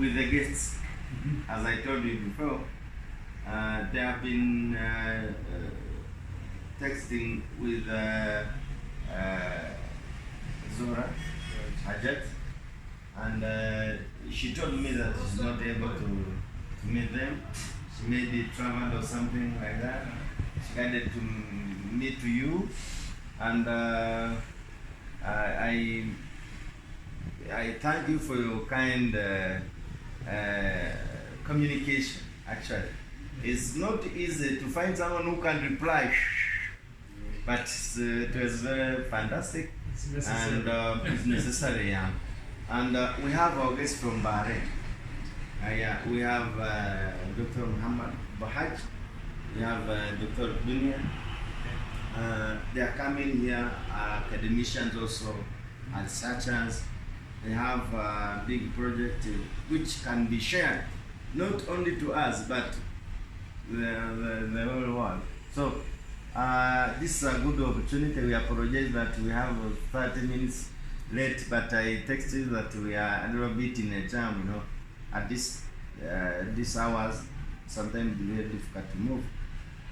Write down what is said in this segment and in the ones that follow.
with the guests. As I told you before, they have been texting with Zora Hajat, and she told me that she's not able to meet them. She maybe traveled or something like that. She guided to me to you, and I thank you for your kind communication. Actually, it's not easy to find someone who can reply, but it was very fantastic and it's necessary. Yeah. And we have our guests from Bahrain. Yeah, we have Dr. Muhammad Bahaj. We have Dr. Dunia. They are coming here, academicians also, and researchers. They have a big project which can be shared, not only to us, but the whole world. So this is a good opportunity. We apologize that we have 30 minutes late, but I texted you that we are a little bit in a jam, you know, at these hours. Sometimes it's very difficult to move.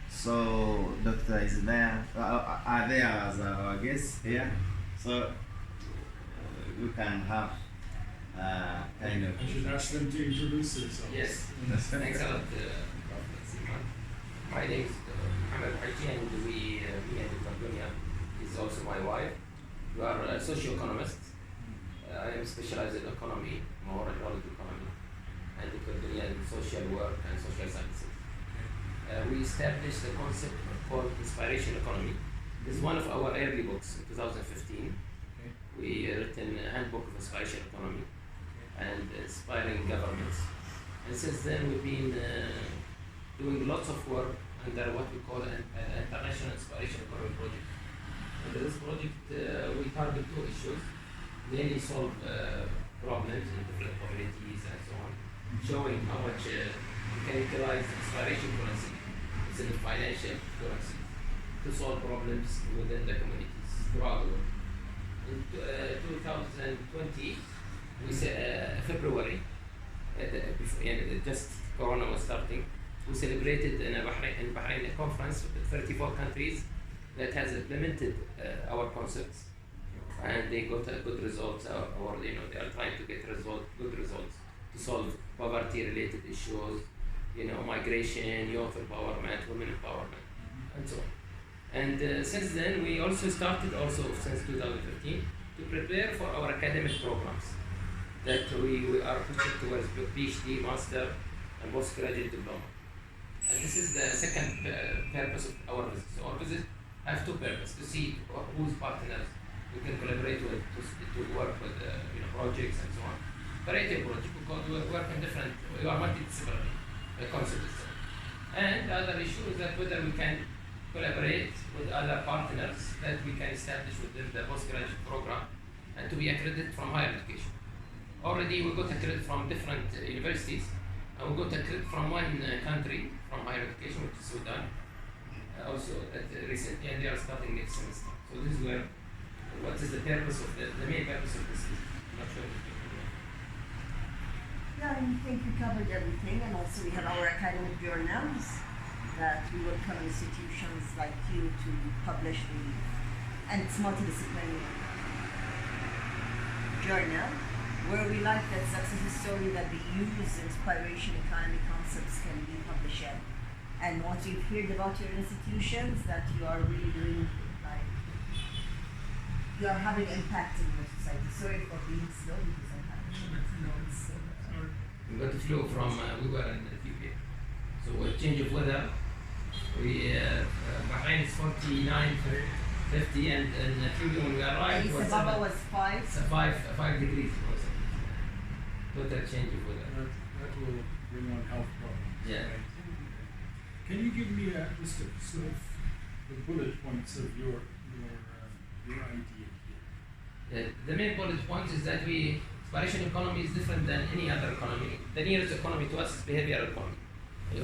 So doctor is there, are there as our guests here. So we can have kind of. I should ask them to introduce themselves. Yes, thanks a lot, Prophet Simon. My name is Mohammed Haji, and me and Dr. Dunya is also my wife. We are socio-economists. I am specialized in economy, more knowledge economy, and Dr. Dunya in social work and social sciences. We established a concept called inspiration economy. It's one of our early books in 2015. We written a handbook of inspiration economy and inspiring governments. And since then we've been doing lots of work under what we call an international inspiration economy project. Under this project we target two issues, mainly solve problems in different communities and so on, showing how much we can utilize inspiration currency instead of financial currency to solve problems within the communities throughout the world. In 2020, we said February, just Corona was starting, we celebrated in Bahrain a conference with 34 countries that has implemented our concepts, and they got good results, or they are trying to get good results to solve poverty-related issues, migration, youth empowerment, women empowerment, and so on. And since then, we also started, since 2015, to prepare for our academic programs that we are pushing towards PhD, master, and postgraduate diploma. And this is the second purpose of our visit. So our visit has two purposes: to see whose partners we can collaborate with, to work with projects and so on. Variety of projects, because we work in different, we are multidisciplinary, the concept itself. And the other issue is that whether we can collaborate with other partners that we can establish within the postgraduate program and to be accredited from higher education. Already we got accredited from different universities, and we got accredited from one country from higher education, which is Sudan, also recently, and they are starting next semester. So this is where, what is the purpose of the main purpose of this? I'm not sure. Yeah, I think we covered everything, and also we have our academic journals that we welcome institutions like you to publish and it's multidisciplinary journal, where we like that success story that we use inspiration economy concepts can be published in. And once we've heard about your institutions, that you are really doing, like, you are having impact in your society. Sorry for being slow because I'm having notes. We got the flu from, we were in Ethiopia. So a change of weather. Bahrain is 49, 50, and in Ethiopia when we arrived, Addis Ababa was 5. 5 degrees. Total change of weather. That will bring on health problems. Yeah. Right? Can you give me just a sort of the bullet points of your idea here? The main bullet point is that inspiration economy is different than any other economy. The nearest economy to us is behavioral economy.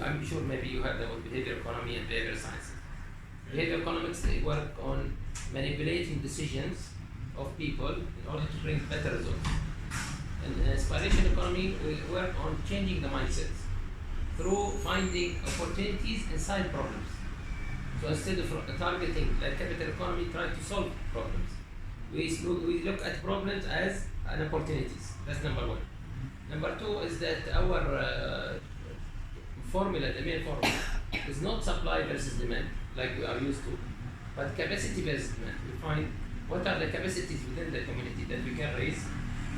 I'm sure maybe you heard about behavioral economy and behavioral sciences. Behavioral economics, they work on manipulating decisions of people in order to bring better results. in inspiration economy, we work on changing the mindsets through finding opportunities inside problems. So instead of targeting the capital economy, try to solve problems. We look at problems as an opportunities. That's number one. Number two is that our formula, the main formula, is not supply versus demand like we are used to, but capacity versus demand. We find what are the capacities within the community that we can raise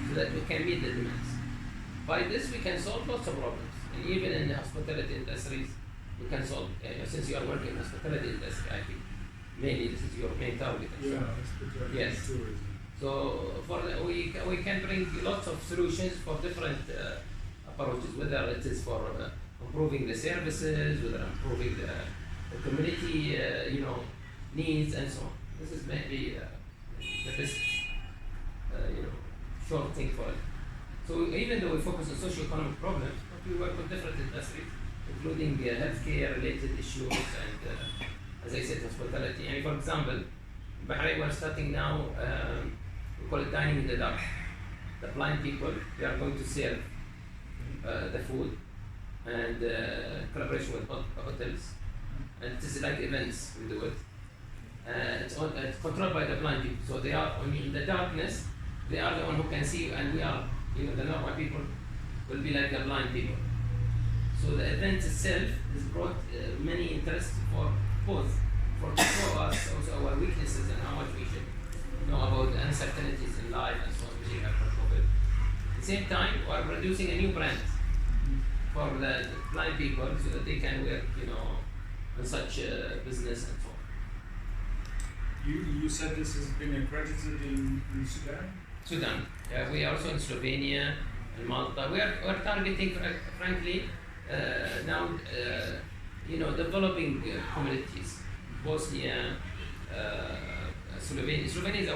so that we can meet the demands. By this, we can solve lots of problems. And even in the hospitality industries, we can solve, since you are working in the hospitality industry, I think, mainly this is your main target. Yeah, hospitality, yes. tourism. So we can bring lots of solutions for different approaches, whether it is for improving the services, whether improving the community, needs and so on. This is maybe the best, short thing for it. So even though we focus on socio-economic problems, but we work with different industries, including healthcare-related issues and, as I said, hospitality. And for example, in Bahrain we're starting now, we call it dining in the dark. The blind people, they are going to serve the food and collaboration with hotels. And it is like events, we do it. It's controlled by the blind people. So they are, in the darkness, they are the one who can see, and we are, the normal people will be like the blind people. So the event itself has brought many interests for both, to show us also our weaknesses and how much we should know about the uncertainties in life and so on, which we have for COVID. At the same time, we are producing a new brand for the blind people so that they can work, on such business and so on. You said this has been accredited in Sudan? Sudan. We are also in Slovenia and Malta. We're targeting, frankly, now, developing communities. Bosnia, Slovenia. Slovenia is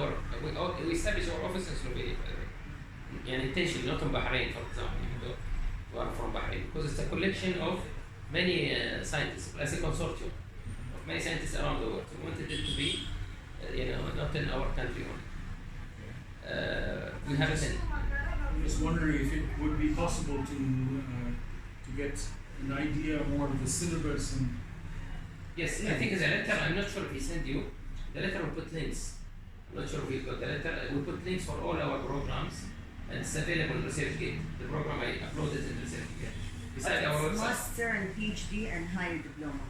we established our office in Slovenia, by the way. And intentionally, not in Bahrain, for example, even though we are from Bahrain. Because it's a collection of many scientists, as a consortium of many scientists around the world. We wanted it to be, not in our country only. We haven't. I'm just wondering if it would be possible to get an idea more of the syllabus and. Yes, I think the letter, I'm not sure if he sent you, the letter will put links. I'm not sure if we got the letter, we put links for all our programs, and it's available in ResearchGate. The program I uploaded in ResearchGate. Besides our website. Master and PhD and higher diploma.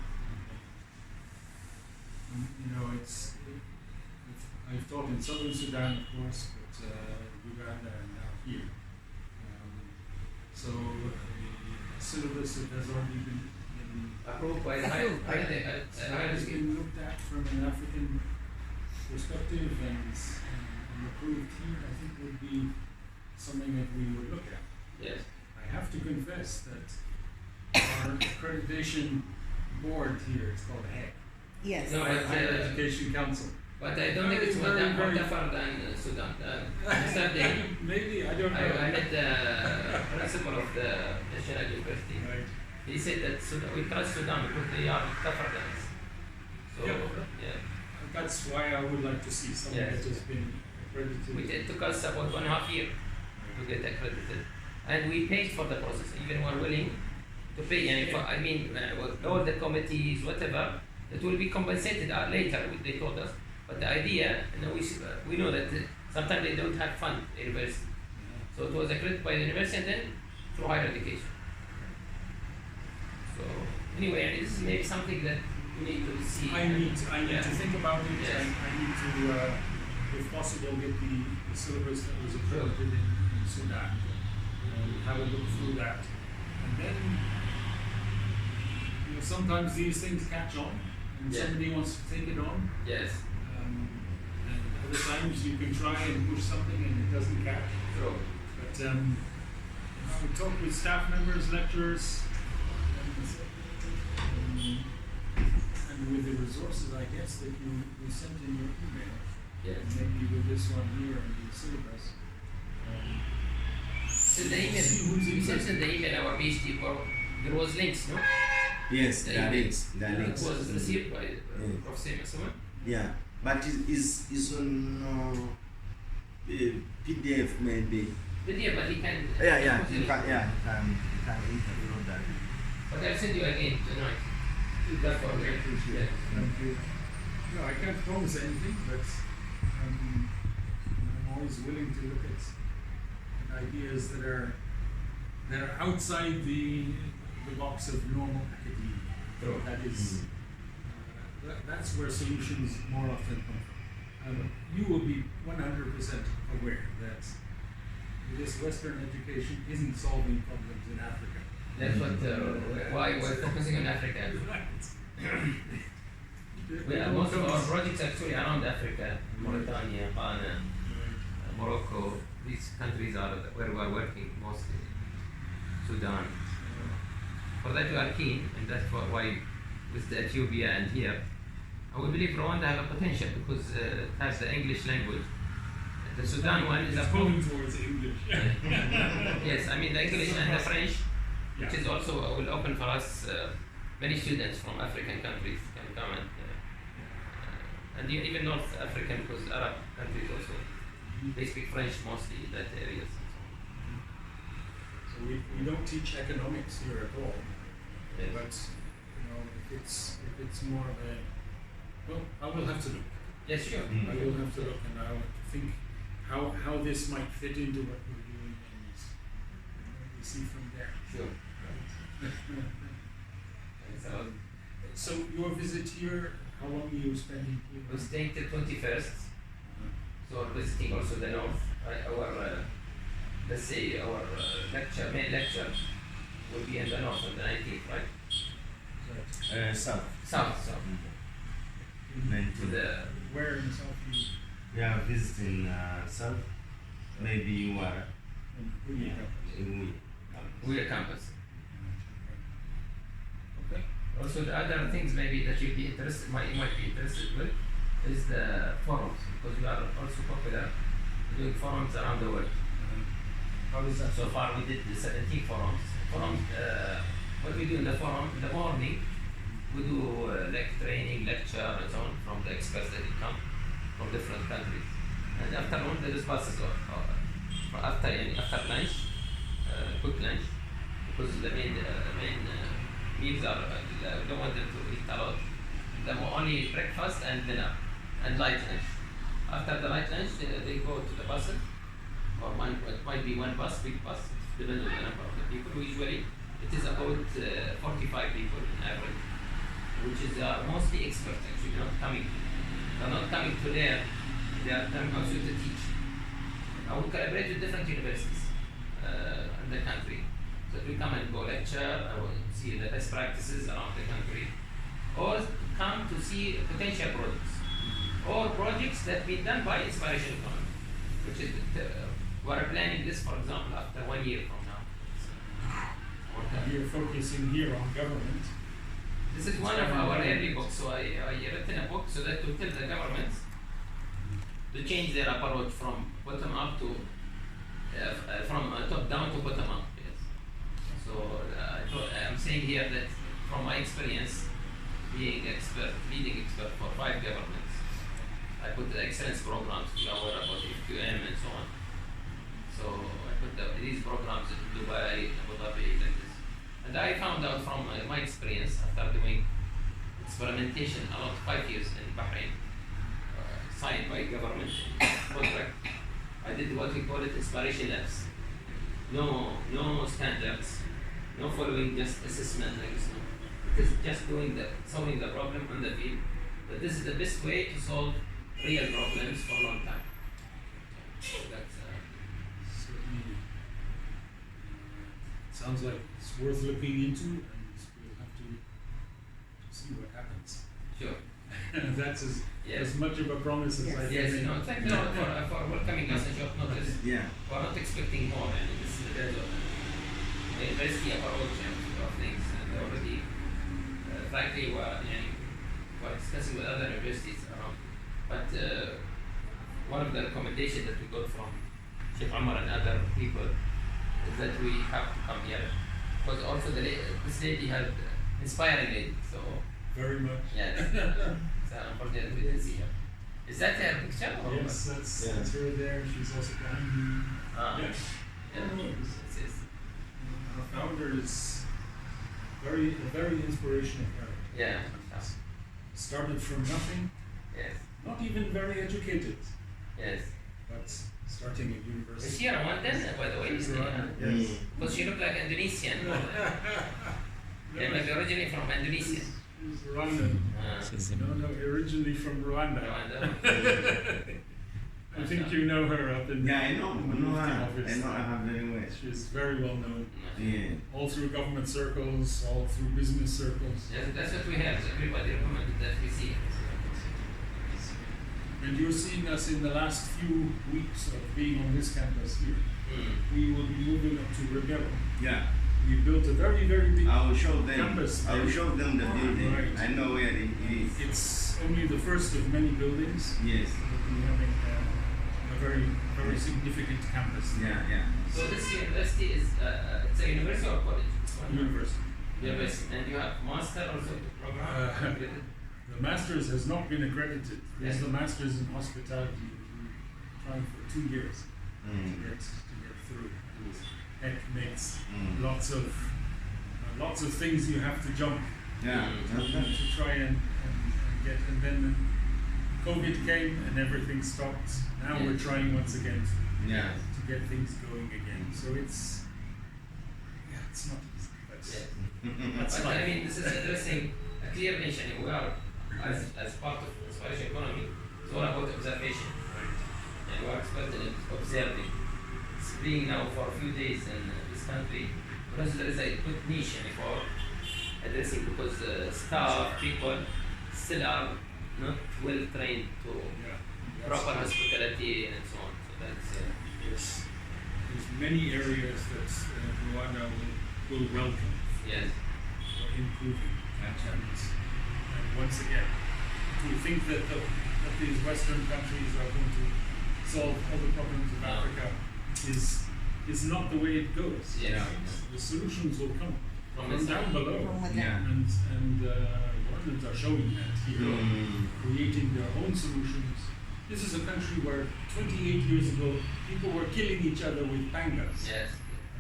I've taught in southern Sudan, of course, but Uganda and now here. So the syllabus that has already been approved by the has been looked at from an African perspective and approved here, I think would be something that we would look at. Yes. I have to confess that our accreditation board here is called HEC. Yes. No, Higher Education Council. But I don't think it's more tougher than Sudan. Maybe, I don't know. I met the principal of the National University. Right. He said that we trust Sudan because they are tougher than us. So, Yeah. That's why I would like to see something Yes. that has been accredited. It took us about 1.5 years to get accredited. And we paid for the process, even we are willing to pay. And with all the committees, whatever, it will be compensated later, they told us. But the idea, we know that sometimes they don't have fund, the university. So it was accredited by the university and then through higher education. So anyway, this is maybe something that we need to see. I need to think about it. Yes. I need to, if possible, get the syllabus that was accredited in Sudan and have a look through that. And then, sometimes these things catch on and somebody wants to take it on. Yes. And other times you can try and push something and it doesn't catch. True. But we talk with staff members, lecturers, and with the resources, I guess, that you sent in your email. Yes. Maybe with this one here and the syllabus. So the email, we sent in the email our PhD for, there was links, no? Yes, there are links. It was received by Prof. Sema. Yeah, but it's on PDF maybe. Video, but he can. Yeah, you can include that. But I'll send you again tonight. That's what we appreciate. Thank you. No, I can't promise anything, but I'm always willing to look at ideas that are outside the box of normal academia. True. That is, that's where solutions more often come from. You will be 100% aware that this Western education isn't solving problems in Africa. That's what why we're focusing on Africa. Most of our projects actually around Africa, Mauritania, Ghana, Morocco. These countries are where we are working mostly. Sudan. For that we are keen, and that's why with the Ethiopia and here, we believe Rwanda have a potential because it has the English language. The Sudan one is moving towards English. Yes, I mean the English and the French, Yeah. which is also will open for us. Many students from African countries can come and even North African because Arab countries also they speak French mostly in that areas. So we don't teach economics here at all. Yes. But if it's more of a I will have to look. Yes, sure. I will have to look and I will think how this might fit into what we're doing and we see from there. Sure. So your visit here, how long are you spending here? We're staying till 21st, so we're visiting also the north. Our let's say our main lecture will be in the north on the 19th, right? South. South. To the Where in the south you? We are visiting South. Maybe you are in Weir campus. Okay. Also, the other things maybe that you'd be interested, you might be interested with, is the forums, because we are also popular doing forums around the world. How does that? So far, we did the 17 forums. What we do in the forum in the morning, we do training, lecture, and so on from the experts that come from different countries. And afternoon, there is buses after lunch, quick lunch, because the main meals are we don't want them to eat a lot. Only breakfast and dinner and light lunch. After the light lunch, they go to the buses, or it might be one bus, big bus, depending on the number of the people. Usually, it is about 45 people on average, which is mostly experts actually, they're not coming to learn, they are coming also to teach. I will collaborate with different universities in the country. So we come and go lecture, I will see the best practices around the country, or come to see potential projects, or projects that been done by Inspiration Economy, which is, we are planning this, for example, after 1 year from now. You're focusing here on government. This is one of our early books, so I written a book so that to tell the governments to change their approach from bottom up to from top down to bottom up. Yes. So I'm saying here that from my experience, being leading expert for 5 governments, I put the excellence programs. We are aware about FQM and so on. So I put these programs in Dubai, Abu Dhabi, like this. And I found out from my experience after doing experimentation around 5 years in Bahrain, signed by government contract. I did what we call it inspiration labs. No standards, no following just assessment like this. It is just solving the problem on the field. But this is the best way to solve real problems for a long time. So that's Certainly. Sounds like it's worth looking into, and we'll have to see what happens. sure. That's Yes. as much of a promise as I can Yes, make. thank you for welcoming us in short notice. Yeah. We're not expecting more, and this is a very risky approach of things, and already, frankly, we're discussing with other universities around. But one of the recommendations that we got from Sheikh Omar and other people is that we have to come here, because also this lady had inspiring lady, so Very much. yeah. So unfortunately, we didn't see her. Is that her picture? Or Yes, that's her there. She's also behind me. Ah. Yes. It's Our founder is a very inspirational character. yeah. Started from nothing, Yes. not even very educated, Yes. but starting at Is university. she Rwandan, by the way? She's Rwandan, Yeah. yes. Because she looked like Indonesian. They might be originally from Indonesia. She's Rwandan. No, originally from Rwanda. Rwanda. I think you know her up in Yeah, I know the her. office. I know her very well. She's very well known, Yeah. all through government circles, all through business circles. Yes, that's what we have. So everybody recommended that we see. And you're seeing us in the last few weeks of being on this campus here. We will be moving up to Rebello. Yeah. We built a very, very big I will show them. campus. I will show them the building. Right. I know where it is. It's only the first of many buildings. Yes. We're having a very, very significant campus. Yeah, yeah. So this university is it's a university or college? University. University. And you have master also program? The master's has not been accredited. There's the master's in hospitality. We're trying for 2 years to get through. Heck makes lots of things you have to jump Yeah. to try and get, and then COVID came and everything stopped. Now we're trying once again Yeah. to get things going again. So it's not easy. That's But life. I mean, this is addressing a clear nation. We are, as part of inspiration economy, it's all about observation. And we are expert in observing. It's being now for a few days in this country, because there is a good niche for addressing, because staff, people still are not well trained to proper hospitality and so on. So that's Yes. There's many areas that Rwanda will welcome yes. for improving. And once again, to think that these Western countries are going to solve all the problems of Africa is not the way it goes. Yes. The solutions will come From from inside. down below. From within. Yeah. And Rwandans are showing that here, creating their own solutions. This is a country where 28 years ago people were killing each other with pangas. Yes.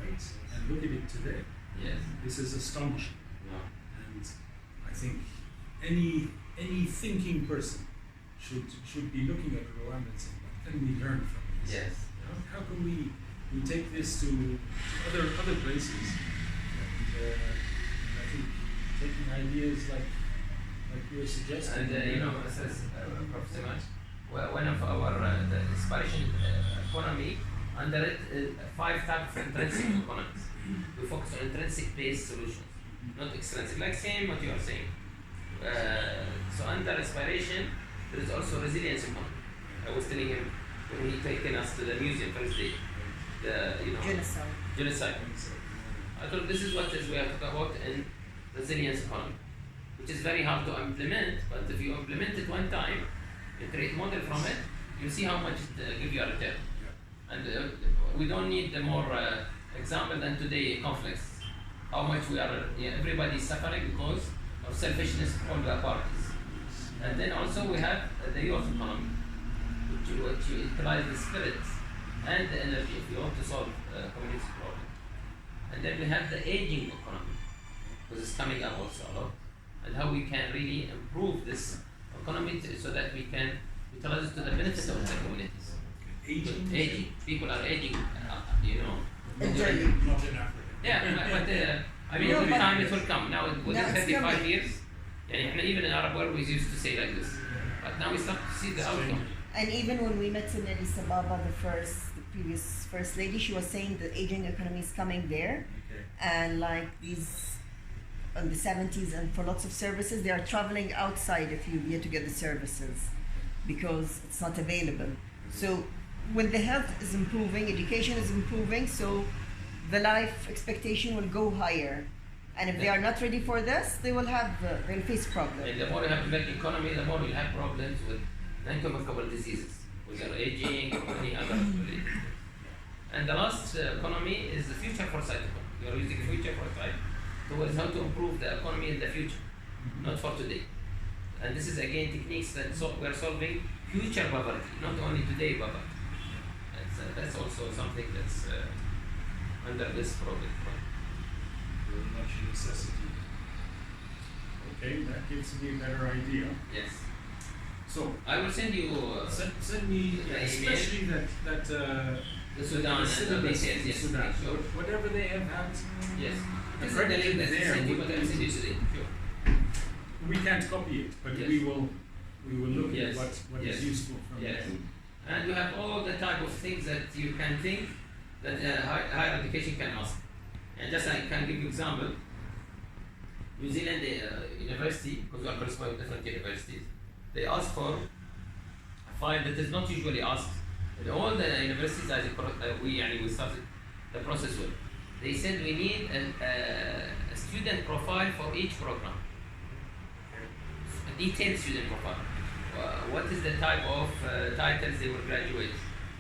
Right? And look at it today. Yes. This is astonishing. No. And I think any thinking person should be looking at Rwanda and saying, what can we learn from this? Yes. How can we take this to other places? And I think taking ideas like you're suggesting. And says Professor Max, one of our the inspiration economy, under it 5 types of intrinsic economies. We focus on intrinsic based solutions, not extrinsic, like same what you are saying. So under inspiration, there is also resilience economy. I was telling him when he taken us to the museum first day, genocide. I thought this is what we are talking about in resilience economy, which is very hard to implement, but if you implement it one time, you create model from it, you see how much it gives you a return. And we don't need more example than today conflicts. How much we are, everybody is suffering because of selfishness of all the parties. And then also we have the youth economy, which utilize the spirit and the energy if you want to solve community problem. And then we have the aging economy, because it's coming up also a lot, and how we can really improve this economy so that we can utilize it to the benefit of the communities. Aging. People are aging, Elderly. Not in Africa. Yeah, but I mean, No, every but- time it will come. Now, within No, it's 35 coming. years, even in Arab world, we used to say like this. But now we start to see the outcome. And even when we met in Addis Ababa, the previous first lady, she was saying the aging economy is coming there, Okay. and like these in the 70s, and for lots of services, they are traveling outside Ethiopia to get the services because it's not available. So when the health is improving, education is improving, so the life expectation will go higher. And if they are not ready for this, they'll face problems. And the more you have a big economy, the more you have problems with non-communicable diseases, with your aging or any other related. And the last economy is the future foresight economy. You are using future foresight towards how to improve the economy in the future, not for today. And this is again techniques that we are solving future poverty, not only today poverty. That's also something that's under this project. Very much a necessity. Okay, that gives me a better idea. Yes. So, I will send you send me, the email. especially that the Sudan and the syllabus details. in Yes, Sudan. sure. Whatever they have had. Yes. This is the accredited link that I there sent you, would but I will send you today. Sure. We can't copy it, but Yes. we will look Yes. at what Yes. is useful from Yes. there. And you have all the type of things that you can think that higher education can ask. And just I can give you example. New Zealand University, because we are corresponding with different universities, they ask for a file that is not usually asked. In all the universities, as we started the process with, they said we need a student profile for each program, a detailed student profile. What is the type of titles they will graduate,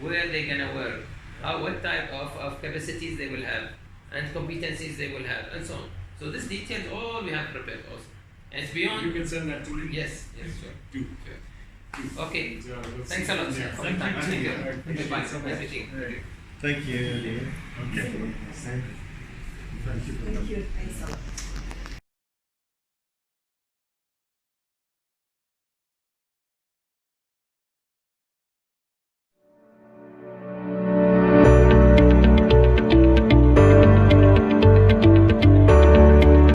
where they're gonna work, what type of capacities they will have, and competencies they will have, and so on. So this details all we have prepared also. And it's beyond. You can send that to me. Yes, sure. Do. Sure. Okay. And, let's Thanks see a lot, from sir. there. For Thank the time. you. Thank you. I appreciate Goodbye. it so much. Everything. Right. Thank you, Lee. Okay. Thank you. Thank you. Thanks a lot.